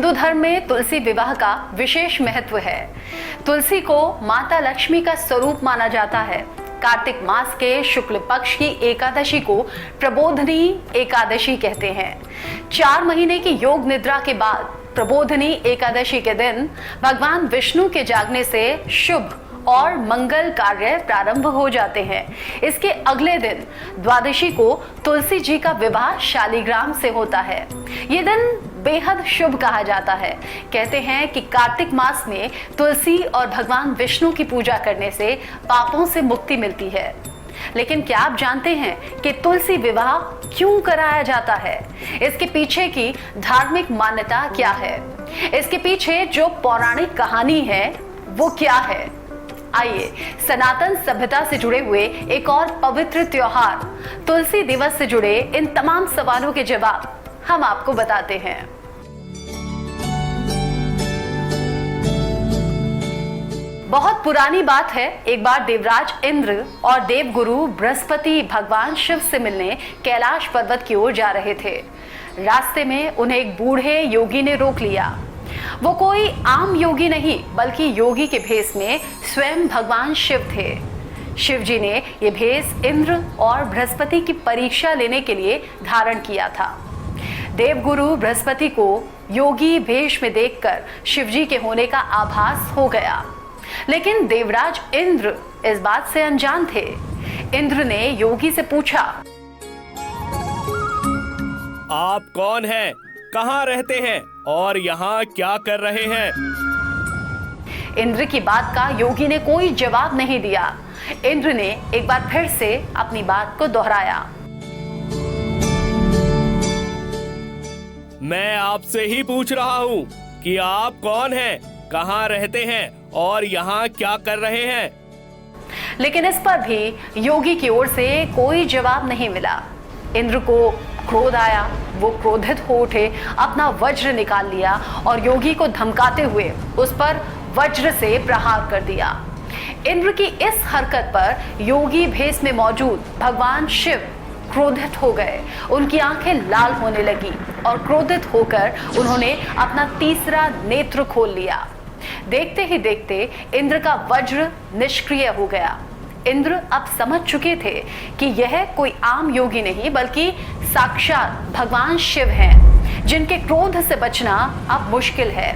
हिंदू धर्म में तुलसी विवाह का विशेष महत्व है। तुलसी को माता लक्ष्मी का स्वरूप माना जाता है। कार्तिक मास के शुक्ल पक्ष की एकादशी को प्रबोधनी एकादशी कहते हैं। 4 महीने की योग निद्रा के बाद प्रबोधनी एकादशी के दिन भगवान विष्णु के जागने से शुभ और मंगल कार्य प्रारंभ हो जाते हैं। इसके अगले दिन द्वादशी को तुलसी जी का विवाह शालिग्राम से होता है। ये दिन बेहद शुभ कहा जाता है। कहते हैं कि कार्तिक मास में तुलसी और भगवान विष्णु की पूजा करने से पापों से मुक्ति मिलती है। लेकिन क्या आप जानते हैं कि तुलसी विवाह क्यों कराया जाता है? इसके पीछे की धार्मिक मान्यता क्या है? इसके पीछे जो पौराणिक कहानी है वो क्या है? आइए सनातन सभ्यता से जुड़े हुए एक और पवित्र त्योहार तुलसी दिवस से जुड़े इन तमाम सवालों के जवाब हम आपको बताते हैं। बहुत पुरानी बात है। एक बार देवराज इंद्र और देवगुरु बृहस्पति भगवान शिव से मिलने कैलाश पर्वत की ओर जा रहे थे। रास्ते में उन्हें एक बूढ़े योगी ने रोक लिया। वो कोई आम योगी नहीं बल्कि योगी के भेष में स्वयं भगवान शिव थे। शिव जी ने ये भेष इंद्र और बृहस्पति की परीक्षा लेने के लिए धारण किया था। देवगुरु बृहस्पति को योगी भेष में देखकर शिव जी के होने का आभास हो गया, लेकिन देवराज इंद्र इस बात से अनजान थे। इंद्र ने योगी से पूछा, आप कौन हैं? कहाँ रहते हैं और यहाँ क्या कर रहे हैं? इंद्र की बात का योगी ने कोई जवाब नहीं दिया। इंद्र ने एक बार फिर से अपनी बात को दोहराया, मैं आपसे ही पूछ रहा हूँ कि आप कौन हैं, कहाँ रहते हैं और यहाँ क्या कर रहे हैं? लेकिन इस पर भी योगी की ओर से कोई जवाब नहीं मिला। इंद्र को क्रोध आया। वो क्रोधित हो उठे, अपना वज्र निकाल लिया और योगी को धमकाते हुए उस पर वज्र से प्रहार कर दिया। इंद्र की इस हरकत पर योगी भेष में मौजूद भगवान शिव क्रोधित हो गए। उनकी आंखें लाल होने लगी और क्रोधित होकर उन्होंने अपना तीसरा नेत्र खोल लिया। देखते ही देखते इंद्र का वज्र निष्क्रिय हो गया। इंद्र अब समझ चुके थे कि यह कोई आम योगी नहीं बल्कि साक्षात भगवान शिव हैं, जिनके क्रोध से बचना अब मुश्किल है।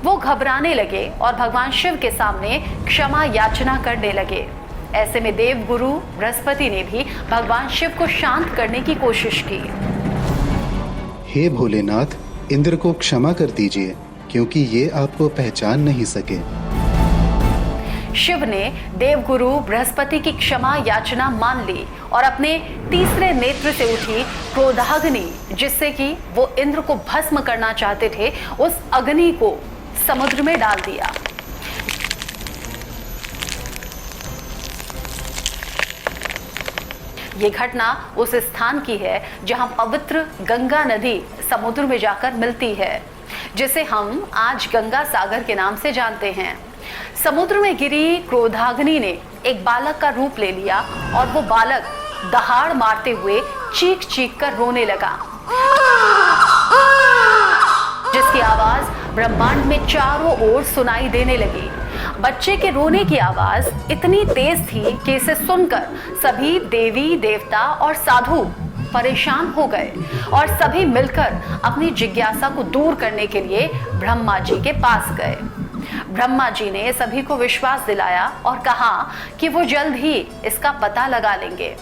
वो घबराने लगे और भगवान शिव के सामने क्षमा याचना करने लगे। ऐसे में देवगुरु बृहस्पति ने भी भगवान शिव को शांत करने की कोशिश की। हे भोलेनाथ, इंद्र को क्षमा कर दीजिए क्योंकि ये आपको पहचान नहीं सके। शिव ने देवगुरु बृहस्पति की क्षमा याचना मान ली और अपने तीसरे नेत्र से उठी क्रोधाग्नि, जिससे कि वो इंद्र को भस्म करना चाहते थे, उस अग्नि को समुद्र में डाल दिया। ये घटना उस स्थान की है जहां पवित्र गंगा नदी समुद्र में जाकर मिलती है, जिसे हम आज गंगा सागर के नाम से जानते हैं। समुद्र में गिरी क्रोधाग्नि ने एक बालक का रूप ले लिया और वो बालक दहाड़ मारते हुए चीख चीख कर रोने लगा, जिसकी आवाज ब्रह्मांड में चारों ओर सुनाई देने लगी। बच्चे के रोने की आवाज इतनी तेज थी कि इसे सुनकर सभी देवी देवता और साधु परेशान हो गए और सभी मिलकर अपनी जिज्ञासा को दूर करने के लिए ब्रह्मा जी के पास गए। ब्रह्मा जी ने सभी को विश्वास दिलाया और कहा कि वो जल्द ही इसका पता लगा लेंगे।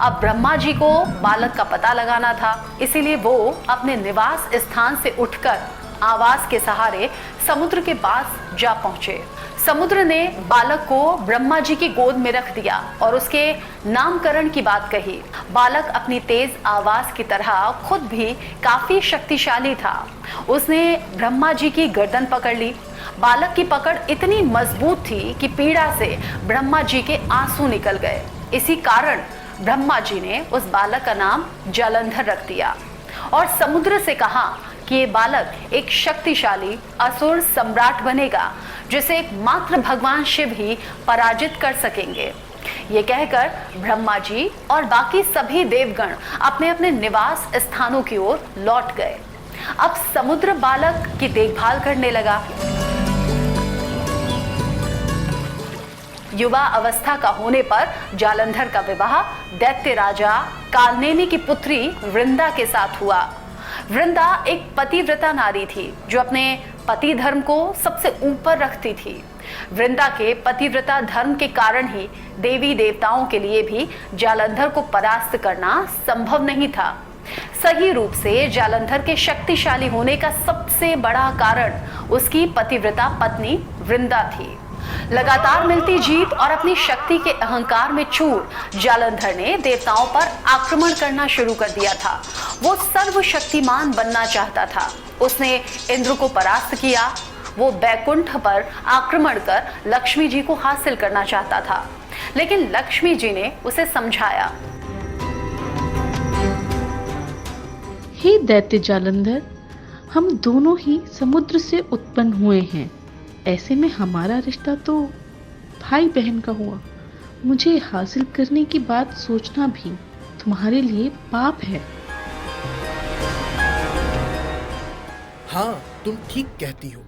अब ब्रह्मा जी को बालक का पता लगाना था, इसीलिए वो अपने निवास स्थान से उठकर आवाज के सहारे समुद्र के पास जा पहुंचे। समुद्र ने बालक को ब्रह्मा जी की गोद में रख दिया और उसके नामकरण की बात कही। बालक अपनी तेज आवाज की तरह खुद भी काफी शक्तिशाली था। उसने ब्रह्मा जी की गर्दन पकड़ ली। बालक की पकड़ इतनी मजबूत थी कि पीड़ा से ब्रह्मा जी के आंसू निकल गए। इसी कारण ब्रह्मा जी ने उस बालक का नाम जालंधर रख दिया और समुद्र से कहा कि ये बालक एक शक्तिशाली असुर सम्राट बनेगा, जिसे एकमात्र भगवान शिव ही पराजित कर सकेंगे। ये कहकर ब्रह्मा जी और बाकी सभी देवगण अपने अपने निवास स्थानों की ओर लौट गए। अब समुद्र बालक की देखभाल करने लगा। युवा अवस्था का होने पर जालंधर का विवाह दैत्य राजा कालनेमी की पुत्री वृंदा के साथ हुआ। वृंदा एक पतिव्रता नारी थी जो अपने पति धर्म को सबसे ऊपर रखती थी। वृंदा के पतिव्रता धर्म के कारण ही देवी देवताओं के लिए भी जालंधर को परास्त करना संभव नहीं था। सही रूप से जालंधर के शक्तिशाली होने का सबसे बड़ा कारण उसकी पतिव्रता पत्नी वृंदा थी। लगातार मिलती जीत और अपनी शक्ति के अहंकार में चूर जालंधर ने देवताओं पर आक्रमण करना शुरू कर दिया था। वो सर्वशक्तिमान बनना चाहता था। उसने इंद्र को परास्त किया। वो बैकुंठ पर आक्रमण कर लक्ष्मी जी को हासिल करना चाहता था, लेकिन लक्ष्मी जी ने उसे समझाया। हे दैत्य जालंधर, हम दोनों ही समुद्र से उत्पन्न हुए हैं। ऐसे में हमारा रिश्ता तो भाई बहन का हुआ। मुझे हासिल करने की बात सोचना भी तुम्हारे लिए पाप है। हाँ, तुम ठीक कहती हो।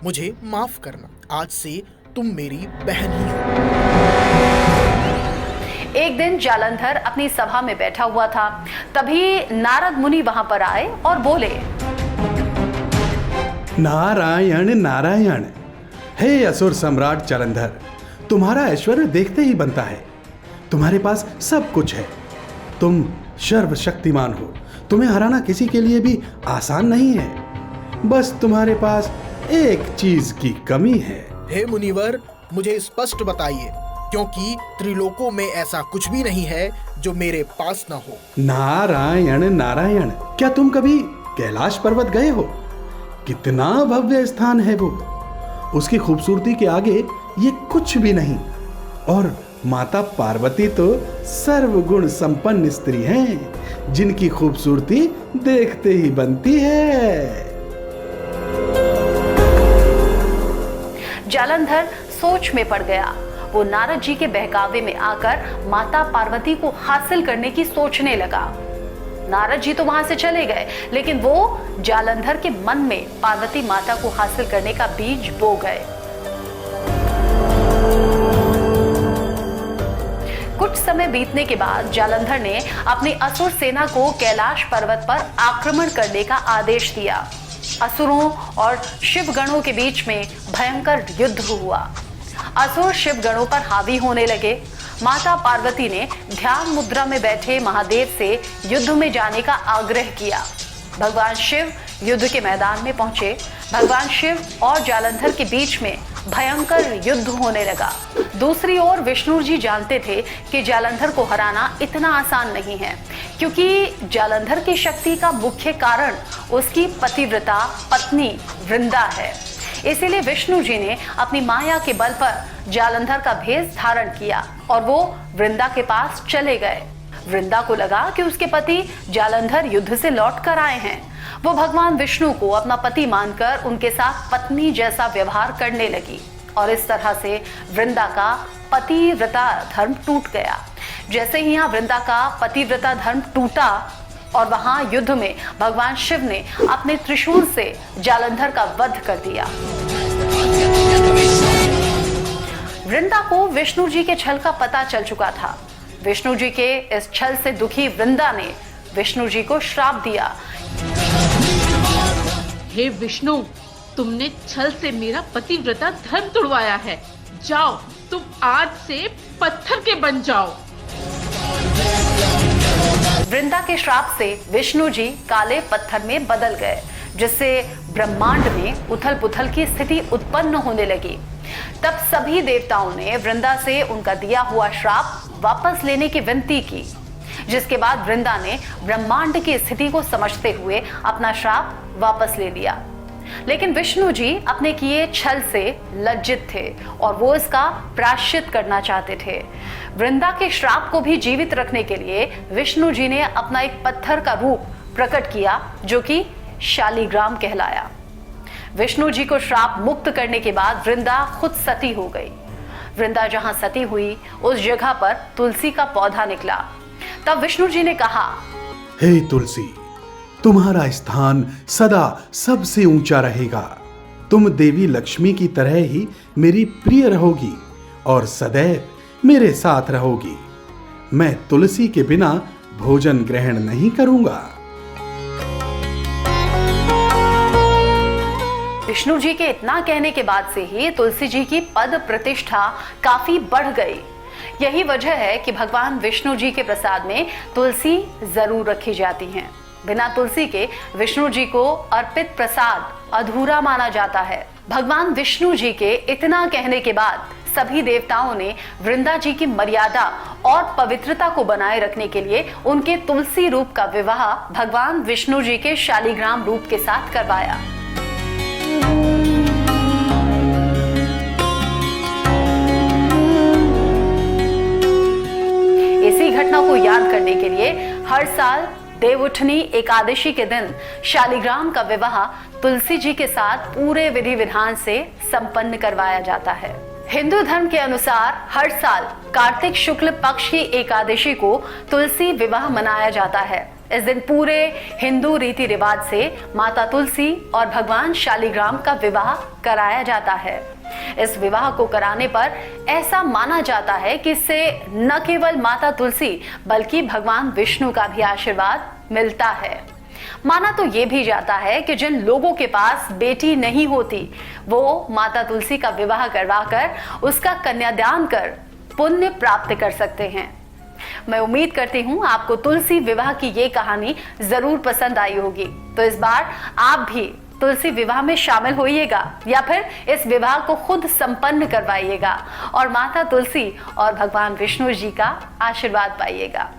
मुझे माफ करना। आज से तुम मेरी बहन ही हो। एक दिन जालंधर अपनी सभा में बैठा हुआ था। तभी नारद मुनि वहां पर आए और बोले, नारायण नारायण। हे असुर सम्राट जालंधर, तुम्हारा ऐश्वर्य देखते ही बनता है। तुम्हारे पास सब कुछ है। तुम सर्वशक्तिमान हो। तुम्हें हराना किसी के लिए भी आसान नहीं है। बस तुम्हारे पास एक चीज की कमी है। हे मुनिवर, मुझे स्पष्ट बताइए, क्योंकि त्रिलोकों में ऐसा कुछ भी नहीं है जो मेरे पास ना हो। नारायण नारायण, क्या तुम कभी कैलाश पर्वत गए हो? कितना भव्य स्थान है वो। उसकी खूबसूरती के आगे ये कुछ भी नहीं। और माता पार्वती तो सर्वगुण संपन्न स्त्री हैं, जिनकी खूबसूरती देखते ही बनती है। जालंधर सोच में पड़ गया। वो नारद जी के बहकावे में आकर माता पार्वती को हासिल करने की सोचने लगा। नारद जी तो वहां से चले गए, लेकिन वो जालंधर के मन में पार्वती माता को हासिल करने का बीज बो गए। कुछ समय बीतने के बाद जालंधर ने अपनी असुर सेना को कैलाश पर्वत पर आक्रमण करने का आदेश दिया। असुरों और शिव गणों के बीच में भयंकर युद्ध हुआ। असुर शिव गणों पर हावी होने लगे। माता पार्वती ने ध्यान मुद्रा में बैठे महादेव से युद्ध में जाने का आग्रह किया। भगवान शिव युद्ध के मैदान में पहुंचे। भगवान शिव और जालंधर के बीच में भयंकर युद्ध होने लगा। दूसरी ओर विष्णु जी जानते थे कि जालंधर को हराना इतना आसान नहीं है, क्योंकि जालंधर की शक्ति का मुख्य कारण उसकी पतिव्रता पत्नी वृंदा है। इसीलिए विष्णु जी ने अपनी माया के बल पर जालंधर का भेष धारण किया और वो वृंदा के पास चले गए। वृंदा को लगा कि उसके पति जालंधर युद्ध से लौट कर आए हैं। वो भगवान विष्णु को अपना पति मानकर उनके साथ पत्नी जैसा व्यवहार करने लगी और इस तरह से वृंदा का पतिव्रता धर्म टूट गया। जैसे ही यहाँ वृंदा का पतिव्रता धर्म टूटा और वहां युद्ध में भगवान शिव ने अपने त्रिशूल से जालंधर का वध कर दिया। वृंदा को विष्णु जी के छल का पता चल चुका था। विष्णु जी के इस छल से दुखी वृंदा ने विष्णु जी को श्राप दिया। हे विष्णु, तुमने छल से मेरा पतिव्रता धर्म तोड़वाया है। जाओ, तुम आज से पत्थर के बन जाओ। वृंदा के श्राप से विष्णु जी काले पत्थर में बदल गए, जिससे ब्रह्मांड में उथल पुथल की स्थिति उत्पन्न होने लगी। तब सभी देवताओं ने वृंदा से उनका दिया हुआ श्राप वापस लेने की विनती की, जिसके बाद वृंदा ने ब्रह्मांड की स्थिति को समझते हुए अपना श्राप वापस ले लिया। लेकिन विष्णु जी अपने किए छल से लज्जित थे और वो इसका प्रायश्चित करना चाहते थे। वृंदा के श्राप को भी जीवित रखने के लिए विष्णु जी ने अपना एक पत्थर का रूप प्रकट किया, जो कि शालिग्राम कहलाया। विष्णु जी को श्राप मुक्त करने के बाद वृंदा खुद सती हो गई। वृंदा जहां सती हुई उस जगह पर तुलसी का पौधा निकला। तब विष्णु जी ने कहा, हे तुलसी, तुम्हारा स्थान सदा सबसे ऊंचा रहेगा। तुम देवी लक्ष्मी की तरह ही मेरी प्रिय रहोगी और सदैव मेरे साथ रहोगी। मैं तुलसी के बिना भोजन ग्रहण नहीं करूंगा। विष्णु जी के इतना कहने के बाद से ही तुलसी जी की पद प्रतिष्ठा काफी बढ़ गई। यही वजह है कि भगवान विष्णु जी के प्रसाद में तुलसी जरूर रखी जाती है। बिना तुलसी के विष्णु जी को अर्पित प्रसाद अधूरा माना जाता है। भगवान विष्णु जी के इतना कहने के बाद सभी देवताओं ने वृंदा जी की मर्यादा और पवित्रता को बनाए रखने के लिए उनके तुलसी रूप का विवाह भगवान विष्णु जी के शालिग्राम रूप के साथ करवाया। इसी घटना को याद करने के लिए हर साल देवउठनी एकादशी के दिन शालिग्राम का विवाह तुलसी जी के साथ पूरे विधि विधान से संपन्न करवाया जाता है। हिंदू धर्म के अनुसार हर साल कार्तिक शुक्ल पक्ष की एकादशी को तुलसी विवाह मनाया जाता है। इस दिन पूरे हिंदू रीति रिवाज से माता तुलसी और भगवान शालिग्राम का विवाह कराया जाता है। इस विवाह को कराने पर ऐसा माना जाता है कि इससे न केवल माता तुलसी बल्कि भगवान विष्णु का भी आशीर्वाद मिलता है। माना तो ये भी जाता है कि जिन लोगों के पास बेटी नहीं होती वो माता तुलसी का विवाह करवाकर उसका कन्यादान कर पुण्य प्राप्त कर सकते हैं। मैं उम्मीद करती हूँ आपको तुलसी विवाह की ये कहानी जरूर पसंद आई होगी। तो इस बार आप भी तुलसी विवाह में शामिल होइएगा या फिर इस विवाह को खुद संपन्न करवाइएगा और माता तुलसी और भगवान विष्णु जी का आशीर्वाद पाइएगा।